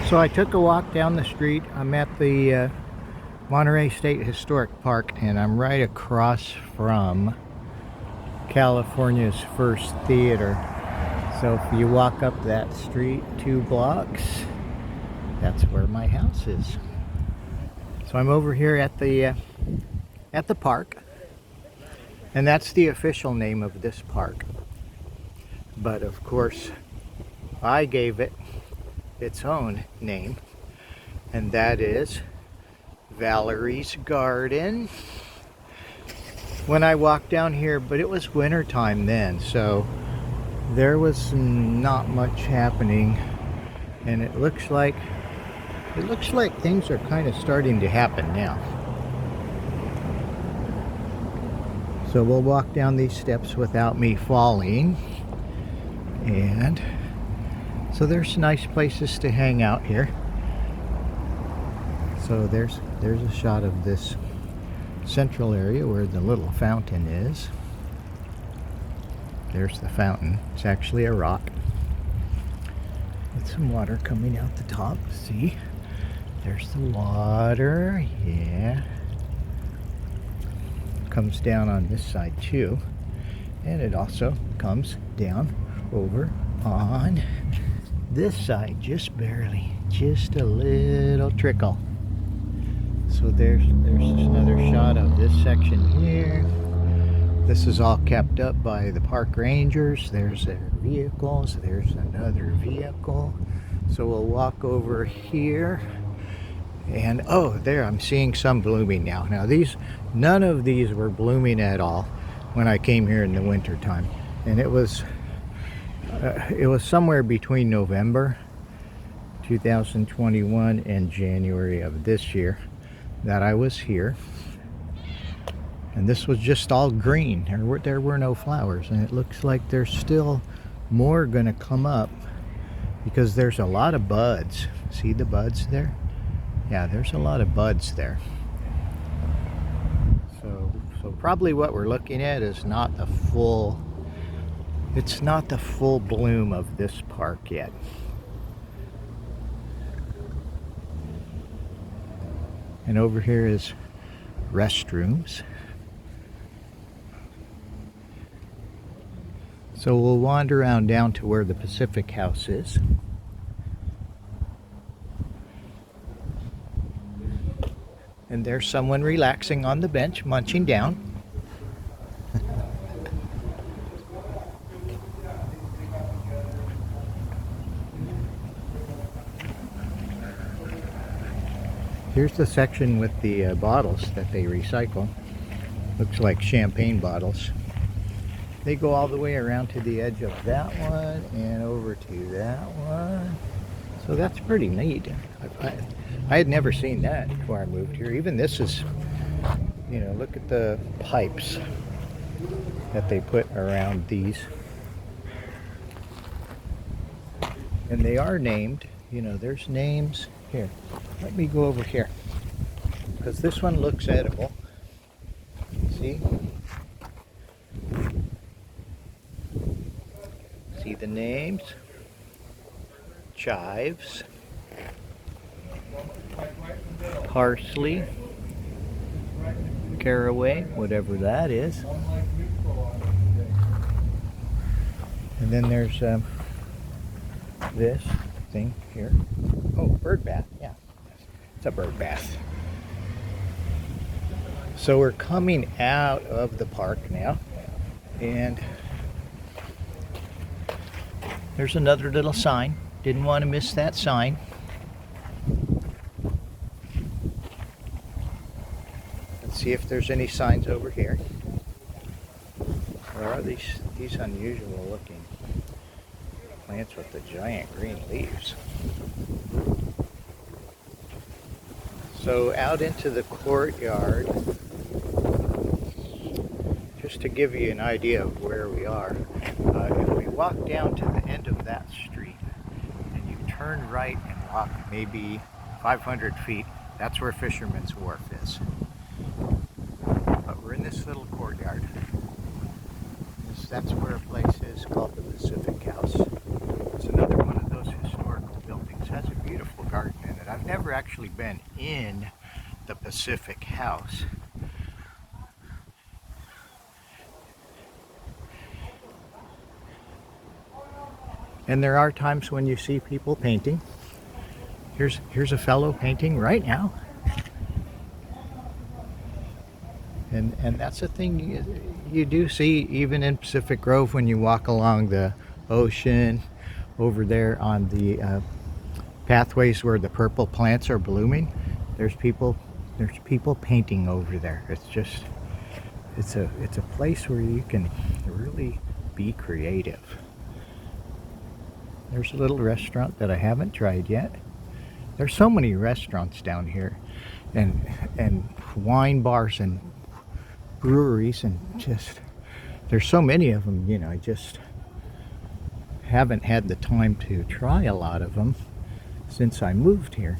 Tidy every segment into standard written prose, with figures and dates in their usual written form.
So I took a walk down the street. I'm at the Monterey State Historic Park, and I'm right across from California's first theater. So if you walk up that street 2 blocks, that's where my house is. So I'm over here at the park, and that's the official name of this park. But of course, I gave it its own name, and that is Valerie's Garden. When I walked down here, but it was winter time then, so there was not much happening, and it looks like things are kind of starting to happen now. So we'll walk down these steps without me falling, and so there's nice places to hang out here. So there's a shot of this central area where the little fountain is. There's the fountain. It's actually a rock with some water coming out the top. See? There's the water. Yeah. Comes down on this side too. And it also comes down over on this side, just barely. Just a little trickle. So there's another shot of this section here. This is all kept up by the park rangers. There's their vehicles. There's another vehicle. So we'll walk over here. And oh, there, I'm seeing some blooming now. Now none of these were blooming at all when I came here in the winter time. And it was somewhere between November 2021 and January of this year that I was here, and this was just all green. There were no flowers, and it looks like there's still more gonna come up because there's a lot of buds. See the buds there? Yeah, there's a lot of buds there. So probably what we're looking at is not the full bloom of this park yet. And over here is Restrooms. So we'll wander around down to where the Pacific House is. And there's someone relaxing on the bench, munching down. Here's the section with the bottles that they recycle. Looks like champagne bottles. They go all the way around to the edge of that one and over to that one. So that's pretty neat. I had never seen that before I moved here. Even this is, you know, look at the pipes that they put around these. And they are named, you know, there's names. Here, let me go over here, because this one looks edible. See? See the names? Chives, parsley, caraway, whatever that is. And then there's this thing here. Oh, bird bath. Yeah, it's a bird bath. So we're coming out of the park now, and there's another little sign. Didn't want to miss that sign. Let's see if there's any signs over here. There are these unusual looking plants with the giant green leaves. So out into the courtyard, just to give you an idea of where we are, if we walk down to the end of that street and you turn right and walk maybe 500 feet, that's where Fisherman's Wharf is. But we're in this little courtyard. That's where a place is called the Pacific House. It's another one of those historical buildings. It has a beautiful garden. never actually been in the Pacific House. And there are times when you see people painting. Here's a fellow painting right now. And that's the thing you do see even in Pacific Grove when you walk along the ocean over there on the pathways where the purple plants are blooming. There's people painting over there. It's a place where you can really be creative. There's a little restaurant that I haven't tried yet. There's so many restaurants down here, and wine bars and breweries, and just there's so many of them. You know, I just haven't had the time to try a lot of them since I moved here.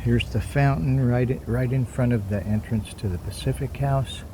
Here's the fountain right in front of the entrance to the Pacific House,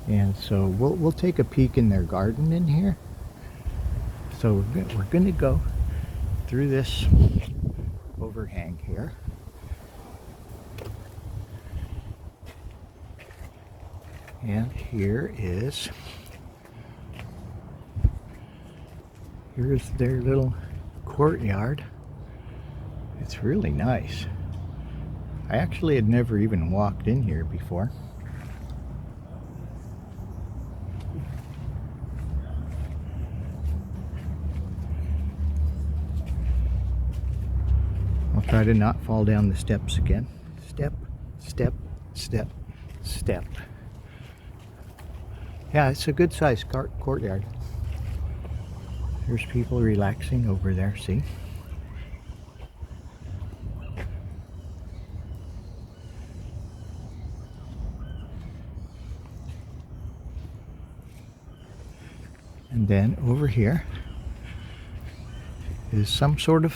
and so we'll take a peek in their garden in here. So we're going to go through this overhang here. And here's their little courtyard. It's really nice. I actually had never even walked in here before. I'll try to not fall down the steps again. Step, step, step, step. Yeah, it's a good sized courtyard. There's people relaxing over there, see? And then over here is some sort of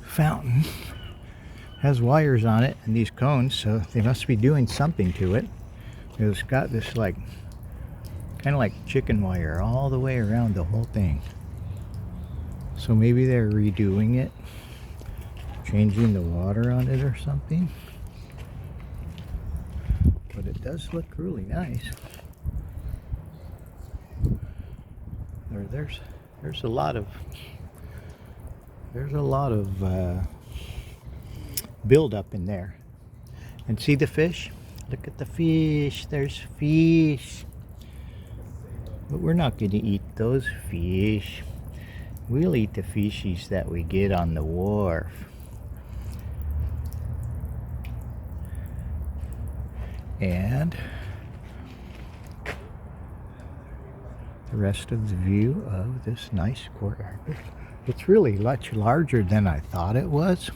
fountain. Has wires on it and these cones, so they must be doing something to it. It's got this like kind of like chicken wire all the way around the whole thing. So maybe they're redoing it, changing the water on it or something. But it does look really nice. There's a lot of build up in there. And see the fish? Look at the fish. There's fish. But we're not going to eat those fish. We'll eat the fishies that we get on the wharf. And the rest of the view of this nice courtyard. It's really much larger than I thought it was.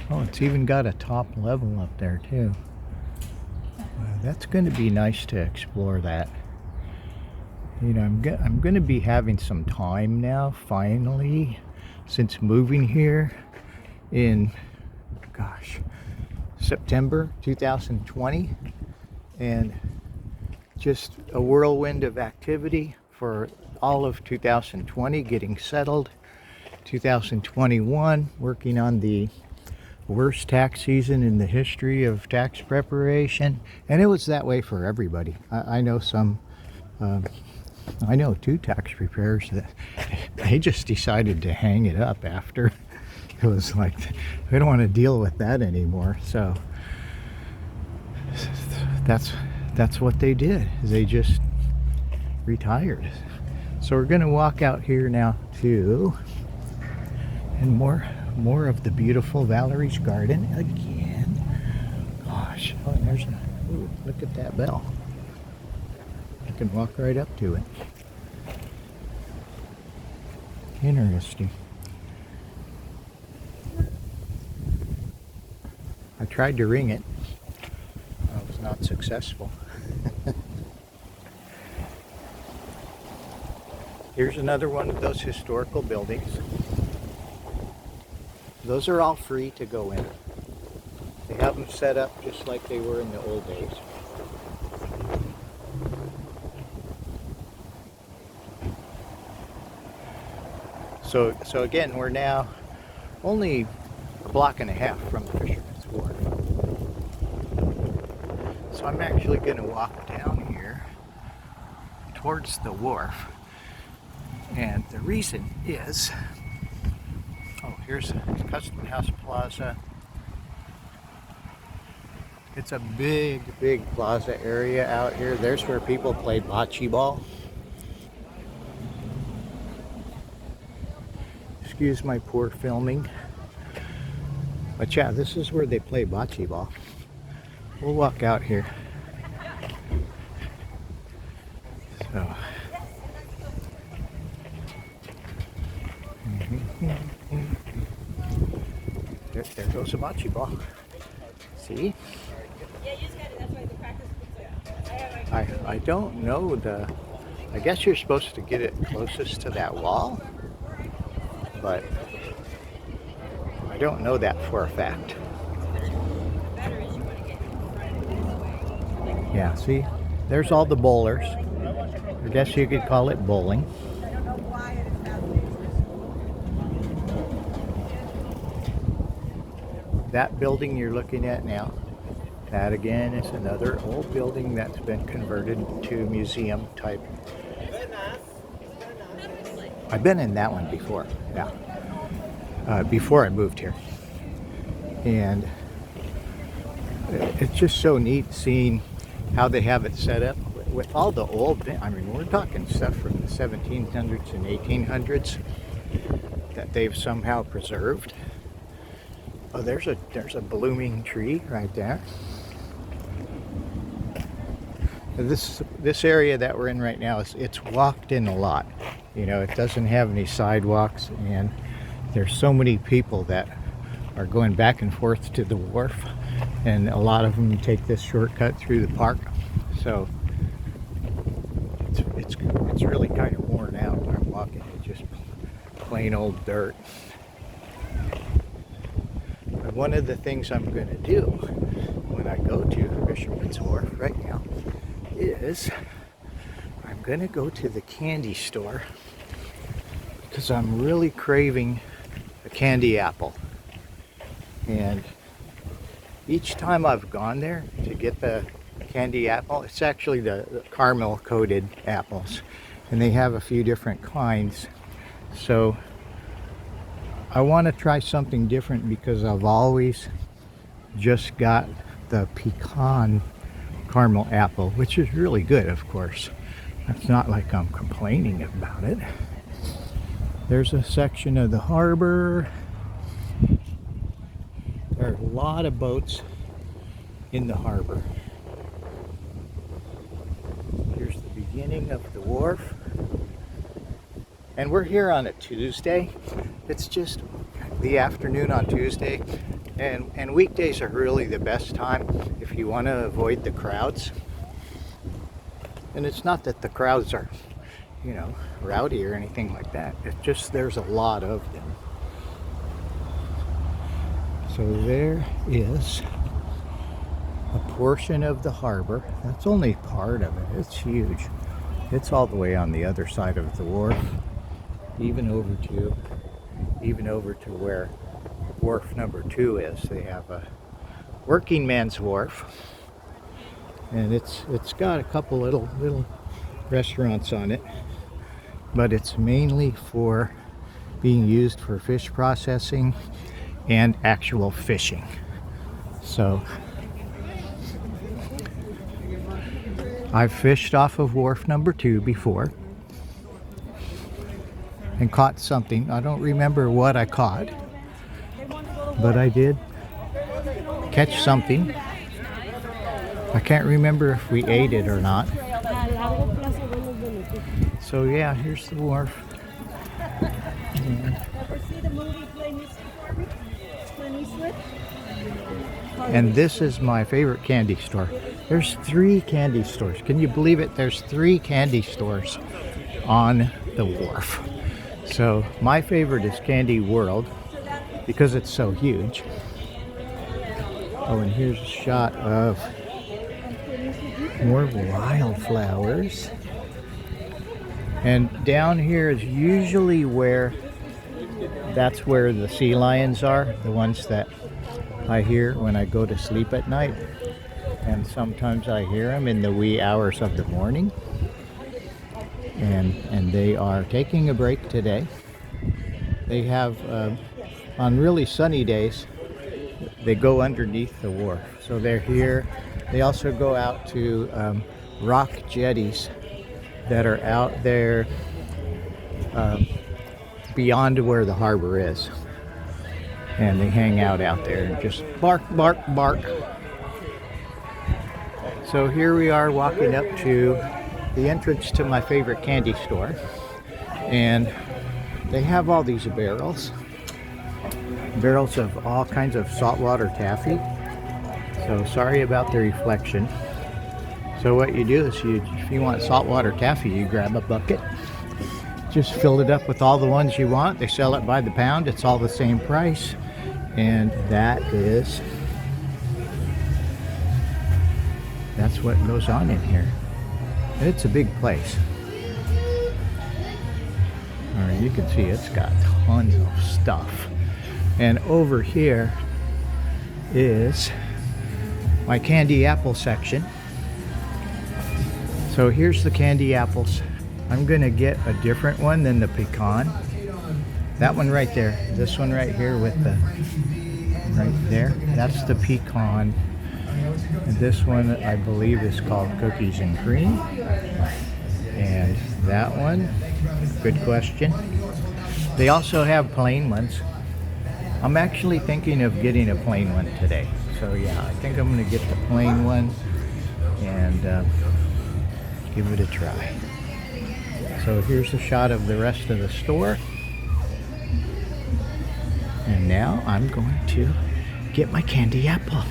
Oh, it's even got a top level up there too. That's going to be nice to explore that. You know, I'm going to be having some time now, finally, since moving here in, gosh, September 2020. And just a whirlwind of activity for all of 2020, getting settled. 2021, working on the worst tax season in the history of tax preparation. And it was that way for everybody. I know some, I know two tax preparers that they just decided to hang it up after. It was like, we don't want to deal with that anymore. So that's what they did. They just retired. So we're going to walk out here now too, and more of the beautiful Valerie's garden again. Gosh, oh, and there's ooh, look at that bell. I can walk right up to it. Interesting. I tried to ring it. I was not successful. Here's another one of those historical buildings. Those are all free to go in. They have them set up just like they were in the old days. So again, we're now only a block and a half from the Fisherman's Wharf. So I'm actually going to walk down here towards the wharf. And the reason is, oh, here's Custom House Plaza. It's a big, big plaza area out here. There's where people play bocce ball. Excuse my poor filming. But yeah, this is where they play bocce ball. We'll walk out here. So. There goes a bocce ball. See? I don't know I guess you're supposed to get it closest to that wall, but I don't know that for a fact. Yeah, see? There's all the bowlers. I guess you could call it bowling. That building you're looking at now, that again is another old building that's been converted to museum type. I've been in that one before, yeah. Before I moved here. And it's just so neat seeing how they have it set up with all the old, I mean, we're talking stuff from the 1700s and 1800s that they've somehow preserved. Oh, there's a blooming tree right there. This area that we're in right now it's walked in a lot. You know, it doesn't have any sidewalks, and there's so many people that are going back and forth to the wharf, and a lot of them take this shortcut through the park. So it's really kind of worn out when I'm walking. It's just plain old dirt. But one of the things I'm going to do when I go to Fisherman's Wharf right now is I'm going to go to the candy store because I'm really craving a candy apple. And each time I've gone there to get the candy apple, it's actually the caramel coated apples, and they have a few different kinds. So I want to try something different because I've always just got the pecan caramel apple, which is really good, of course. It's not like I'm complaining about it. There's a section of the harbor. There are a lot of boats in the harbor. Here's the beginning of the wharf. And we're here on a Tuesday. It's just the afternoon on Tuesday. And weekdays are really the best time if you want to avoid the crowds. And it's not that the crowds are, you know, rowdy or anything like that. It's just there's a lot of them. So there is a portion of the harbor. That's only part of it. It's huge. It's all the way on the other side of the wharf, even over to where wharf number 2 is. They have a working man's wharf, and it's got a couple little restaurants on it, but it's mainly for being used for fish processing and actual fishing. So I've fished off of wharf number 2 before and caught something. I don't remember what I caught, but I did catch something. I can't remember if we ate it or not. So yeah, here's the wharf. And this is my favorite candy store. There's 3 candy stores. Can you believe it? There's 3 candy stores on the wharf. So my favorite is Candy World because it's so huge. Oh, and here's a shot of more wildflowers. And down here is usually where That's where the sea lions are, the ones that I hear when I go to sleep at night. And sometimes I hear them in the wee hours of the morning. And they are taking a break today. They have, on really sunny days, they go underneath the wharf. So they're here. They also go out to rock jetties that are out there beyond where the harbor is. And they hang out there and just bark, bark, bark. So here we are walking up to the entrance to my favorite candy store. And they have all these barrels of all kinds of saltwater taffy. So sorry about the reflection. So what you do is if you want saltwater taffy, you grab a bucket, just fill it up with all the ones you want. They sell it by the pound. It's all the same price. And that's what goes on in here. It's a big place. All right, you can see it's got tons of stuff. And over here is my candy apple section. So here's the candy apples. I'm gonna get a different one than the pecan. That one right there. This one right here with the right there. That's the pecan. And this one I believe is called cookies and cream. And that one, good question. They also have plain ones. I'm actually thinking of getting a plain one today. So yeah, I think I'm gonna get the plain one and give it a try. So here's a shot of the rest of the store. And now I'm going to get my candy apple.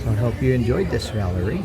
So I hope you enjoyed this, Valerie.